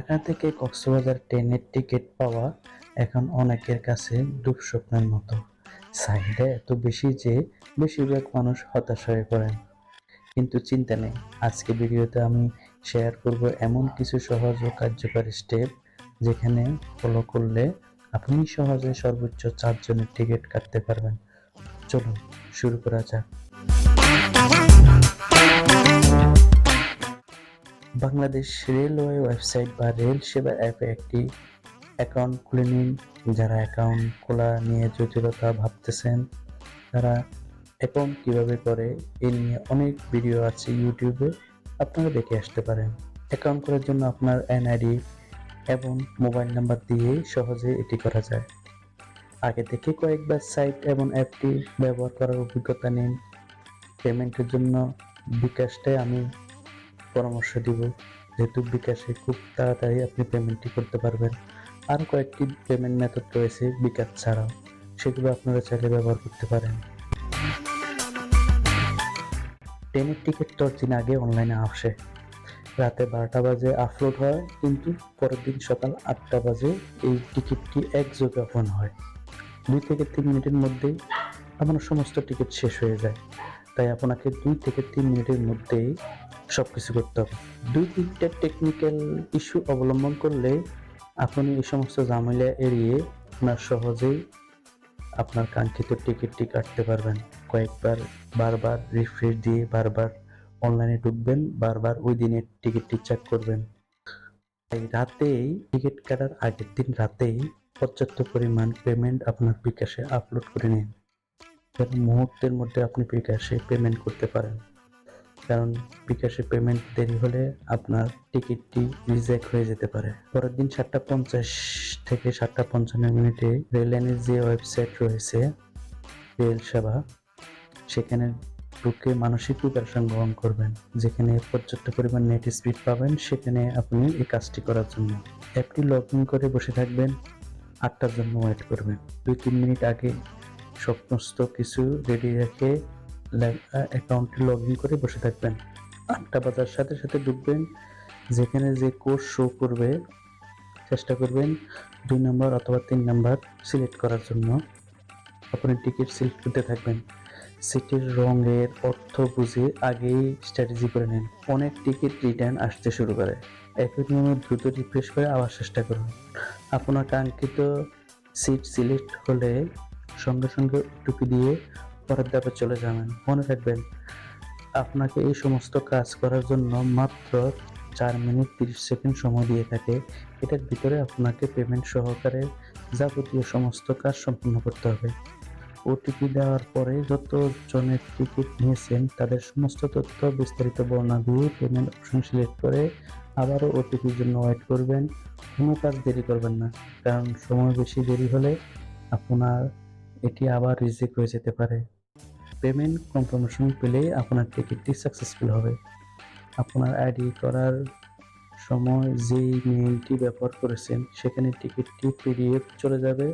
ঢাকা থেকে কক্সবাজার ট্রেনের টিকিট পাওয়া এখন অনেকের কাছে দুঃস্বপ্নের মতো। চাহিদা এত বেশি যে বেশিরভাগ মানুষ হতাশ হয়ে পড়েন। কিন্তু চিন্তা নেই, আজকে ভিডিওতে আমি শেয়ার করব এমন কিছু সহজ ও কার্যকরী স্টেপ যেখানে ফলো করলে আপনি সহজে সর্বোচ্চ 4 জনের টিকিট কাটতে পারবেন। চলুন শুরু করা যাক। বাংলাদেশ রেলওয়ে ওয়েবসাইট বা রেল সেবা অ্যাপে একটি অ্যাকাউন্ট খুলে নিন। যারা অ্যাকাউন্ট খোলা নিয়ে জটিলতা ভাবতেছেন, তারা অ্যাকাউন্ট কিভাবে করে এ নিয়ে অনেক ভিডিও আছে ইউটিউবে, আপনারা দেখে আসতে পারেন। অ্যাকাউন্ট করার জন্য আপনার এনআইডি এবং মোবাইল নাম্বার দিয়ে সহজে এটি করা যায়। আগে থেকে কয়েকবার সাইট এবং অ্যাপটি ব্যবহার করার অভিজ্ঞতা নিন। পেমেন্টের জন্য বিকাশটাই আমি পরামর্শ দিব, যেহেতু বিকাশে খুব তাড়াতাড়ি আপনি পেমেন্টটি করতে পারবেন। আরও কয়েকটি পেমেন্ট মেথড রয়েছে বিকাশ ছাড়াও, সেগুলো আপনারা চাইলে ব্যবহার করতে পারেন। ট্রেনের টিকিট 10 দিন আগে অনলাইনে আসে, রাতে 12টা বাজে আপলোড হয়, কিন্তু পরের দিন সকাল 8টা বাজে এই টিকিটটি একযোগে ওপেন হয়। 2 থেকে 3 মিনিটের মধ্যেই আপনার সমস্ত টিকিট শেষ হয়ে যায়। তাই আপনাকে 2 থেকে 3 মিনিটের মধ্যেই সবকিছু করতে হবে। 2-3টা টেকনিক্যাল ইস্যু অবলম্বন করলে আপনি এই সমস্ত ঝামেলা এড়িয়ে আপনার সহজেই আপনার কাঙ্ক্ষিত টিকিটটি কাটতে পারবেন। কয়েকবার বারবার রিফ্রেশ দিয়ে বারবার অনলাইনে ঢুকবেন, বারবার ওই দিনের টিকিটটি চেক করবেন। তাই রাতেই টিকিট কাটার আগের দিন রাতেই পর্যাপ্ত পরিমাণ পেমেন্ট আপনার বিকাশে আপলোড করে নিন, যেন মুহূর্তের মধ্যে আপনি বিকাশে পেমেন্ট করতে পারেন। কারণ বিকাশে পেমেন্ট দেরি হলে আপনার টিকিটটি রিজেক্ট হয়ে যেতে পারে। পরের দিন 7:50 থেকে 7:55 রেললাইনের যে ওয়েবসাইট রয়েছে রেল সেবা, সেখানে ঢুকে মানসিক প্রিপারেশন গ্রহণ করবেন। যেখানে পর্যাপ্ত পরিমাণ নেট স্পিড পাবেন, সেখানে আপনি এই কাজটি করার জন্য অ্যাপটি লগ ইন করে বসে থাকবেন। 8টার জন্য ওয়েট করবেন। 2-3 মিনিট আগে সমস্ত কিছু রেডি রেখে অ্যাকাউন্টে লগ ইন করে বসে থাকবেন। 8টা বাজার সাথে সাথে ঢুকবেন। যেখানে যে কোড শো করবে চেষ্টা করবেন 2 নম্বর অথবা 3 নম্বর সিলেক্ট করার জন্য। আপনি টিকিট সিলেক্ট করতে থাকবেন। সিটের রঙের অর্থ বুঝে আগেই স্ট্র্যাটেজি করে নিন। অনেক টিকিট রিটার্ন আসতে শুরু করে, একই নিয়মে দ্রুত রিফ্রেশ করে আবার চেষ্টা করুন। আপনার কাঙ্ক্ষিত সিট সিলেক্ট হলে সঙ্গে সঙ্গে টুপি দিয়ে পরের ধাপে চলে যাবেন। মনে রাখবেন, আপনাকে এই সমস্ত কাজ করার জন্য মাত্র 4 মিনিট 30 সেকেন্ড সময় দিয়ে থাকে। এটার ভিতরে আপনাকে পেমেন্ট সহকারে যাবতীয় সমস্ত কাজ সম্পূর্ণ করতে হবে। ওটিপি দেওয়ার পরে যত জনের টিকিট নিয়েছেন তাদের সমস্ত তথ্য বিস্তারিত বর্ণনা দিয়ে পেমেন্ট অপশন সিলেক্ট করে আবারও ওটিপির জন্য ওয়েট করবেন। কোনো কাজ দেরি করবেন না, কারণ সময় বেশি দেরি হলে আপনার এটি আবার রিজেক্ট হয়ে যেতে পারে। পেমেন্ট কনফার্মেশন পেলেই আপনার টিকিটটি সাকসেসফুল হবে। আপনার আইডি করার সময় যেই মেইলটি ব্যবহার করেছেন সেখানে টিকিটটি পিডিএফ চলে যাবে,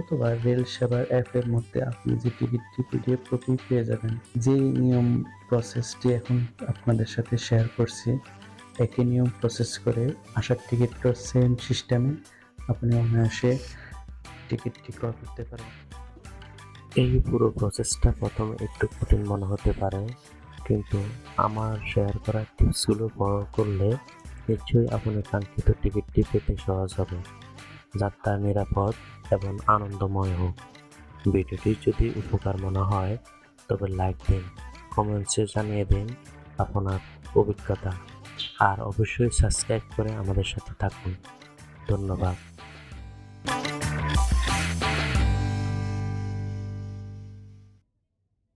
অথবা রেল সেবার অ্যাপের মধ্যে আপনি যে টিকিটটি পিডিএফ কপি পেয়ে যাবেন। যেই নিয়ম প্রসেসটি এখন আপনাদের সাথে শেয়ার করছি, একই নিয়ম প্রসেস করে আসার টিকিটটা সেম সিস্টেমে আপনি অনায়াসে টিকিটটি ক্রয় করতে পারেন। এই পুরো প্রসেসটা প্রথমে একটু কঠিন মনে হতে পারে, কিন্তু আমার শেয়ার করা টিপসগুলো ফলো করলে নিশ্চয়ই আপনার কাঙ্ক্ষিত টিকিটটি পেতে সহজ হবে। যাত্রা নিরাপদ এবং আনন্দময় হোক। ভিডিওটি যদি উপকার মনে হয় তবে লাইক দিন, কমেন্টসে জানিয়ে দিন আপনার অভিজ্ঞতা, আর অবশ্যই সাবস্ক্রাইব করে আমাদের সাথে থাকুন। ধন্যবাদ।